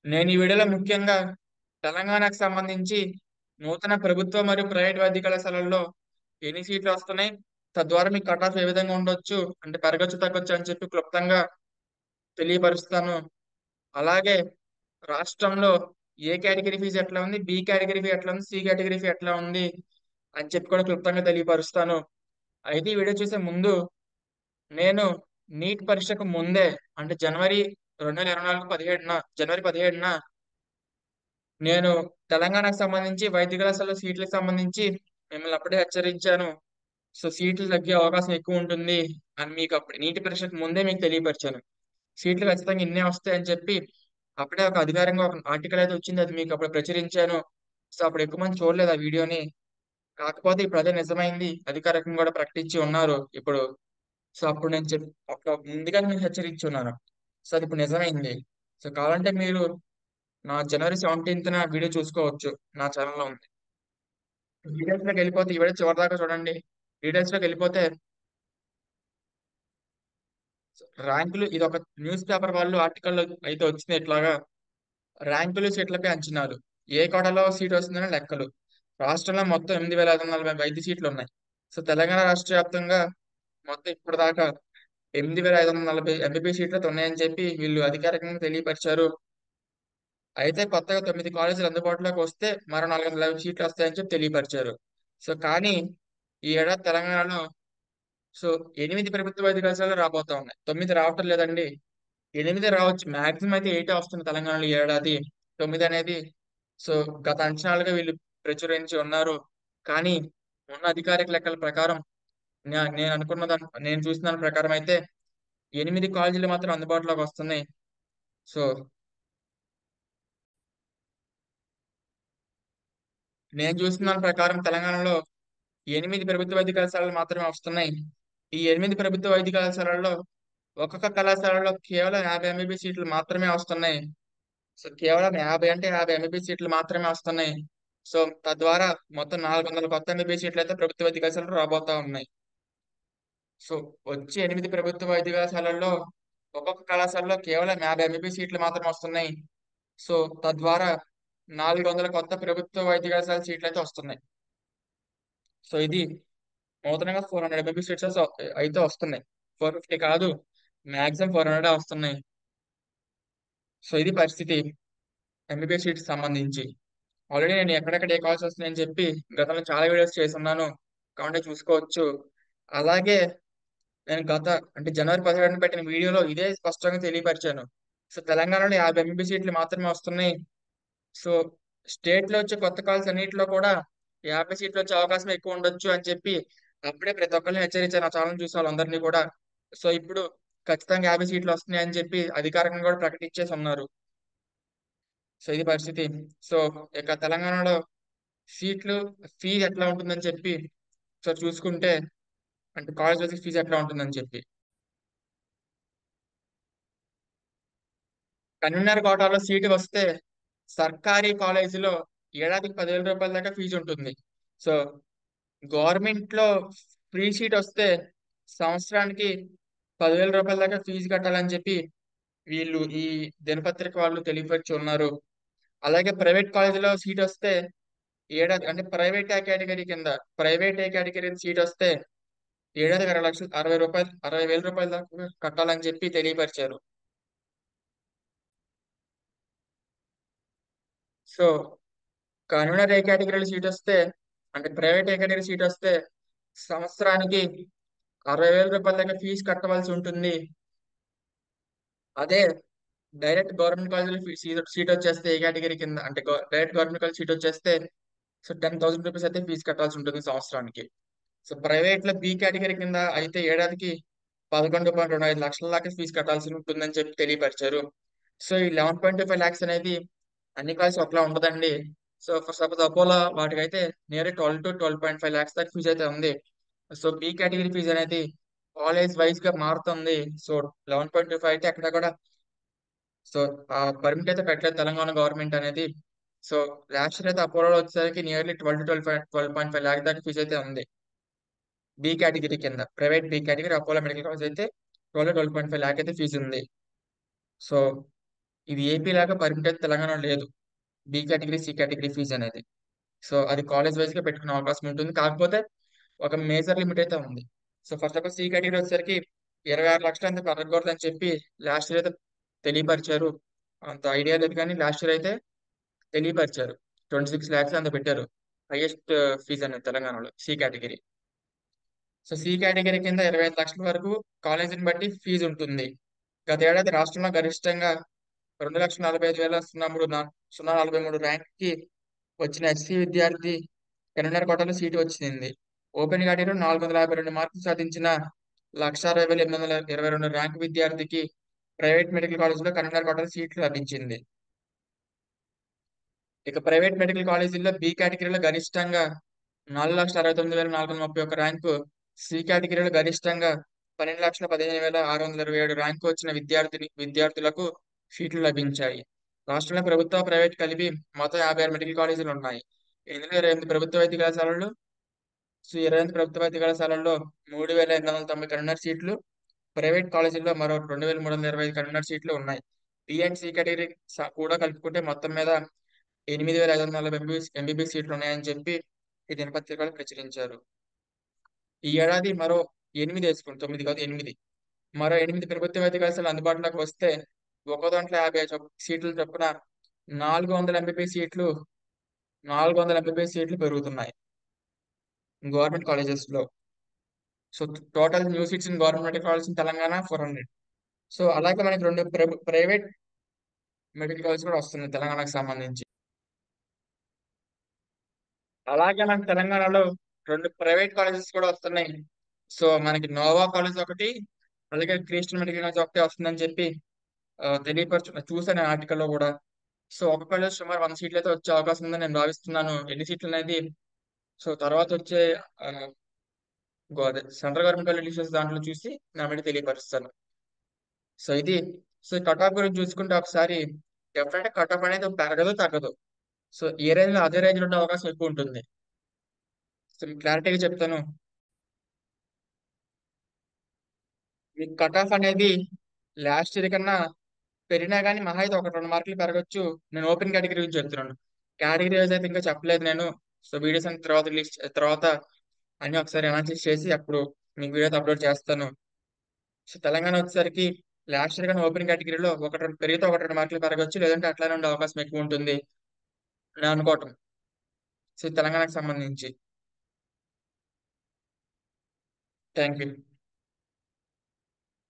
నేను ఈ వీడియోలో ముఖ్యంగా తెలంగాణకు సంబంధించి నూతన ప్రభుత్వ మరియు ప్రైవేట్ వైద్య కళాశాలల్లో ఎన్ని సీట్లు వస్తున్నాయి, తద్వారా మీ కట్ ఆఫ్ ఏ విధంగా ఉండొచ్చు, అంటే పెరగచ్చు తగ్గొచ్చు అని చెప్పి క్లుప్తంగా తెలియపరుస్తాను. అలాగే రాష్ట్రంలో ఏ కేటగిరీ ఫీజు ఎట్లా ఉంది, బి కేటగిరీ ఫీ ఎట్లా ఉంది, సి కేటగిరీ ఫీ ఎట్లా ఉంది అని చెప్పి కూడా క్లుప్తంగా తెలియపరుస్తాను. అయితే ఈ వీడియో చూసే ముందు నేను నీట్ పరీక్షకు ముందే, అంటే జనవరి 2024 జనవరి 17న నేను తెలంగాణకు సంబంధించి వైద్య కళాశాల సీట్లకు సంబంధించి మిమ్మల్ని అప్పుడే హెచ్చరించాను. సో సీట్లు తగ్గే అవకాశం ఎక్కువ ఉంటుంది అని మీకు అప్పుడు నీటి పరీక్షకు ముందే మీకు తెలియపరిచాను. సీట్లు ఖచ్చితంగా ఇన్నే వస్తాయని చెప్పి అప్పుడే ఒక అధికారంగా ఒక ఆర్టికల్ అయితే వచ్చింది, అది మీకు అప్పుడు ప్రచురించాను. సో అప్పుడు ఎక్కువ మంది చూడలేదు ఆ వీడియోని. కాకపోతే ఇప్పుడు అదే నిజమైంది, అధికారికంగా కూడా ప్రకటించి ఉన్నారు ఇప్పుడు. సో అప్పుడు నేను అప్పుడు ముందుగా మీకు హెచ్చరించి ఉన్నాను. సో అది ఇప్పుడు నిజమైంది. సో కావాలంటే మీరు నా జనవరి 17న వీడియో చూసుకోవచ్చు, నా ఛానల్లో ఉంది. డీటెయిల్స్ లోకి వెళ్ళిపోతే ఈ వీడియో చివరి దాకా చూడండి. డీటెయిల్స్ లోకి వెళ్ళిపోతే ర్యాంకులు, ఇది ఒక న్యూస్ పేపర్ వాళ్ళు ఆర్టికల్ అయితే వచ్చింది ఇట్లాగా. ర్యాంకులు సీట్లపై అంచనాలు, ఏ కోటాలో సీట్ వస్తుందని లెక్కలు. రాష్ట్రంలో మొత్తం 8,540 వైద్య సీట్లు ఉన్నాయి. సో తెలంగాణ రాష్ట్ర వ్యాప్తంగా మొత్తం ఇప్పటిదాకా 8,540 ఎంబీబీ సీట్లు అయితే ఉన్నాయని చెప్పి వీళ్ళు అధికారికంగా తెలియపరిచారు. అయితే కొత్తగా 9 కాలేజీలు అందుబాటులోకి వస్తే మరో 450 సీట్లు వస్తాయని చెప్పి తెలియపరిచారు. సో కానీ ఈ ఏడాది తెలంగాణలో సో 8 ప్రభుత్వ వైద్య కళాశాలలు రాబోతా ఉన్నాయి. 9 రావటం లేదండి. 8 రావచ్చు, మాక్సిమం అయితే 8 వస్తుంది తెలంగాణలో ఈ ఏడాది. 9 అనేది సో గత అంచనాలుగా వీళ్ళు ప్రచురించి ఉన్నారు. కానీ ఉన్న అధికారిక లెక్కల ప్రకారం నేను అనుకున్న నేను చూసిన దాని ప్రకారం అయితే 8 కాలేజీలు మాత్రం అందుబాటులోకి వస్తున్నాయి. సో నేను చూసిన దాని ప్రకారం తెలంగాణలో 8 ప్రభుత్వ వైద్య కళాశాలలు మాత్రమే వస్తున్నాయి. ఈ 8 ప్రభుత్వ వైద్య కళాశాలల్లో ఒక్కొక్క కళాశాలలో కేవలం 50 ఎంబీబీ సీట్లు మాత్రమే వస్తున్నాయి. సో కేవలం 50 అంటే 50 ఎంబీబీ సీట్లు మాత్రమే వస్తున్నాయి. సో తద్వారా మొత్తం 400 కొత్త ఎంబీబీ సీట్లు అయితే ప్రభుత్వ వైద్య కళాశాలలు రాబోతా ఉన్నాయి. సో వచ్చే 8 ప్రభుత్వ వైద్య కళాశాలల్లో ఒక్కొక్క కళాశాలలో కేవలం 50 ఎంబీబీ సీట్లు మాత్రమే వస్తున్నాయి. సో తద్వారా 400 కొత్త ప్రభుత్వ వైద్య కళాశాల సీట్లు అయితే వస్తున్నాయి. సో ఇది నూతనంగా 400 ఎంబీబీ సీట్స్ అయితే వస్తున్నాయి. 450 కాదు, మాక్సిమం 400 వస్తున్నాయి. సో ఇది పరిస్థితి ఎంబీబీఎస్ సీట్స్ సంబంధించి. ఆల్రెడీ నేను ఎక్కడెక్కడ ఏ కాల్స్ వస్తున్నాయని చెప్పి గతంలో చాలా వీడియోస్ చేస్తున్నాను, కాబట్టి చూసుకోవచ్చు. అలాగే నేను అంటే జనవరి 17న పెట్టిన వీడియోలో ఇదే స్పష్టంగా తెలియపరిచాను. సో తెలంగాణలో 50 ఎంబీబీ సీట్లు మాత్రమే వస్తున్నాయి. సో స్టేట్ లో వచ్చే కొత్త కాల్స్ అన్నింటిలో కూడా 50 సీట్లు వచ్చే అవకాశం ఎక్కువ ఉండొచ్చు అని చెప్పి అప్పుడే ప్రతి ఒక్కరిని హెచ్చరించాను, ఆ ఛానల్ చూసే వాళ్ళందరినీ కూడా. సో ఇప్పుడు ఖచ్చితంగా 50 సీట్లు వస్తున్నాయి అని చెప్పి అధికారికంగా కూడా ప్రకటించేసి ఉన్నారు. సో ఇది పరిస్థితి. సో ఇక తెలంగాణలో సీట్లు, ఫీజు ఎట్లా ఉంటుందని చెప్పి సో చూసుకుంటే, అంటే కాలేజ్ వైజ్ ఫీజు ఎట్లా ఉంటుందని చెప్పి, కన్వీనర్ కోటాలో సీటు వస్తే సర్కారీ కాలేజీలో ఏడాదికి 10,000 రూపాయల దాకా ఫీజు ఉంటుంది. సో గవర్నమెంట్ లో ఫ్రీ సీట్ వస్తే సంవత్సరానికి 10,000 రూపాయల దాకా ఫీజు కట్టాలని చెప్పి వీళ్ళు ఈ దినపత్రిక వాళ్ళు తెలియపరిచి ఉన్నారు. అలాగే ప్రైవేట్ కాలేజీలో సీట్ వస్తే ఏడాది, అంటే ప్రైవేట్ ఏ కేటగిరీ సీట్ వస్తే ఏడాదికి 60 లక్షలు, 60 వేల రూపాయల దాకా కట్టాలని చెప్పి తెలియపరిచారు. సో కన్వీనర్ ఏ కేటగిరీలో సీట్ వస్తే, అంటే ప్రైవేట్ ఏ కేటగిరీ సీట్ వస్తే సంవత్సరానికి 60,000 రూపాయల దాకా ఫీజు కట్టవలసి ఉంటుంది. అదే డైరెక్ట్ గవర్నమెంట్ కాలేజీలో సీట్ వచ్చేస్తే ఏ కేటగిరీ కింద, అంటే డైరెక్ట్ గవర్నమెంట్ కాలేజ్ సీట్ వచ్చేస్తే సో 10,000 రూపీస్ అయితే ఫీజు కట్టాల్సి ఉంటుంది సంవత్సరానికి. సో ప్రైవేట్ లో బి కేటగిరీ కింద అయితే ఏడాదికి 11.25 లక్షల దాకా ఫీజు కట్టాల్సి ఉంటుందని చెప్పి తెలియపరిచారు. సో ఈ 11.25 lakhs అనేది అన్ని కాలేజ్ ఒకలా ఉండదండి. సో ఫర్ సపోజ్ అపోలో వాటికైతే నియర్ 12 to 12.5 lakhs దాకా ఫీజు అయితే ఉంది. సో బి కేటగిరీ ఫీజు అనేది కాలేజ్ వైజ్ గా మారుతుంది. సో 11.25 అయితే అక్కడ కూడా సో ఆ పర్మిట్ అయితే పెట్టలేదు తెలంగాణ గవర్నమెంట్ అనేది. సో లాస్ట్ ఇయర్ అయితే అపోలో వచ్చేసరికి నియర్లీ 12 to 12.5 lakhs దాకా ఫీజు అయితే ఉంది బి కేటగిరీ కింద. Private B category Apollo medical college అయితే 12 to 12.5 lakh అయితే ఫీజు ఉంది. సో ఇది ఏపీ లాగా పర్మిటెడ్ తెలంగాణ లేదు. B category, C category fees అనేది. సో అది కాలేజ్ వైజ్ గా పెట్టుకునే అవకాశం ఉంటుంది. కాకపోతే ఒక మేజర్ లిమిట్ అయితే ఉంది. So first of all C category వచ్చేసరికి 26 లక్షలు అంత పెరగకూడదని చెప్పి లాస్ట్ ఇయర్ అయితే తెలియపరిచారు. అంత ఐడియా లేదు కానీ లాస్ట్ ఇయర్ అయితే తెలియపరిచారు. 26 lakhs అంత పెట్టారు. హైయెస్ట్ ఫీజు అనేది తెలంగాణలో C category. So C category కింద 25 లక్షల వరకు కాలేజీని బట్టి ఫీజు ఉంటుంది. గత ఏడాది రాష్ట్రంలో గరిష్టంగా 2,45,043 ర్యాంక్ కి వచ్చిన ఎస్సీ విద్యార్థి కరీంనగర్ కోటలో సీటు వచ్చింది. ఓపెన్ కేటగిరీలో 452 మార్కులు సాధించిన 1,60,822 ర్యాంక్ విద్యార్థికి ప్రైవేట్ మెడికల్ కాలేజీలో కరీంనగర్ కోటలో సీట్లు లభించింది. ఇక ప్రైవేట్ మెడికల్ కాలేజీల్లో బి కేటగిరీలో గరిష్టంగా 4,69,431 ర్యాంకు, సి కేటగిరీలో గరిష్టంగా 12,15,627 ర్యాంకు వచ్చిన విద్యార్థులకు సీట్లు లభించాయి. రాష్ట్రంలో ప్రభుత్వ, ప్రైవేట్ కలిపి మొత్తం 56 మెడికల్ కాలేజీలు ఉన్నాయి. ఇందులో 28 ప్రభుత్వ వైద్య కళాశాలలు, 28 ప్రభుత్వ వైద్య కళాశాలల్లో 3,890 కన్వీనర్ సీట్లు, ప్రైవేట్ కాలేజీల్లో మరో 2,325 కన్వీనర్ సీట్లు ఉన్నాయి. బి అండ్ సి కేటగిరీ కూడా కలుపుకుంటే మొత్తం మీద 8,540 ఎంబీబీఎస్ సీట్లు ఉన్నాయని చెప్పి ఈ దినపత్రికలు ప్రచురించారు. ఈ ఏడాది మరో 8 వేసుకుని 9 కాదు 8 మరో 8 ప్రభుత్వ వైద్య కళాశాలలు అందుబాటులోకి వస్తే ఒక్కో దాంట్లో 50 సీట్లు చొప్పున 400 ఎంబీబీఎస్ సీట్లు 400 ఎంబీబీఎస్ సీట్లు పెరుగుతున్నాయి గవర్నమెంట్ కాలేజెస్ లో. So total new seats in government medical college in Telangana 400. So అలాగే మనకి 2 ప్రైవేట్ మెడికల్ కాలేజ్ కూడా వస్తుంది తెలంగాణకు సంబంధించి. అలాగే మనకి తెలంగాణలో 2 ప్రైవేట్ కాలేజెస్ కూడా వస్తున్నాయి. సో మనకి నోవా కాలేజ్ ఒకటి, అలాగే క్రిస్టియన్ మెడికల్ కాలేజ్ ఒకటి వస్తుందని చెప్పి చూసాను ఆర్టికల్లో కూడా. సో ఒక కాలేజ్ సుమారు 100 సీట్లు అయితే వచ్చే అవకాశం ఉందని నేను భావిస్తున్నాను. ఎన్ని సీట్లు అనేది సో తర్వాత వచ్చే సెంట్రల్ గవర్నమెంట్ రిలీజెస్ దాంట్లో చూసి నా మీద తెలియపరుస్తాను. సో ఇది సో కట్ ఆఫ్ గురించి చూసుకుంటే ఒకసారి డెఫినెట్ కట్ ఆఫ్ అనేది పెరగదు తగ్గదు. సో ఏ రేంజ్ లో అదే రేంజ్ లో ఉండే అవకాశం ఎక్కువ ఉంటుంది. సో మీకు క్లారిటీగా చెప్తాను. మీకు కట్ ఆఫ్ అనేది లాస్ట్ ఇయర్ కన్నా పెరిగినా కానీ మహా అయితే 1-2 మార్కులు పెరగచ్చు. నేను ఓపెన్ కేటగిరీ గురించి చెప్తున్నాను. కేటగిరీ వైజ్ అయితే ఇంకా చెప్పలేదు నేను. సో వీడియోస్ అన్ని తర్వాత తర్వాత అన్ని ఒకసారి అనాలిసిస్ చేసి అప్పుడు మీకు వీడియో అప్లోడ్ చేస్తాను. సో తెలంగాణ వచ్చేసరికి లాస్ట్ ఇయర్ కన్నా ఓపెన్ కేటగిరీలో 1-2 పెరిగితే 1-2 మార్కులు పెరగచ్చు, లేదంటే అట్లానే ఉండే అవకాశం ఎక్కువ ఉంటుంది నేను అనుకోవటం. సో తెలంగాణకు సంబంధించి థ్యాంక్ యూ.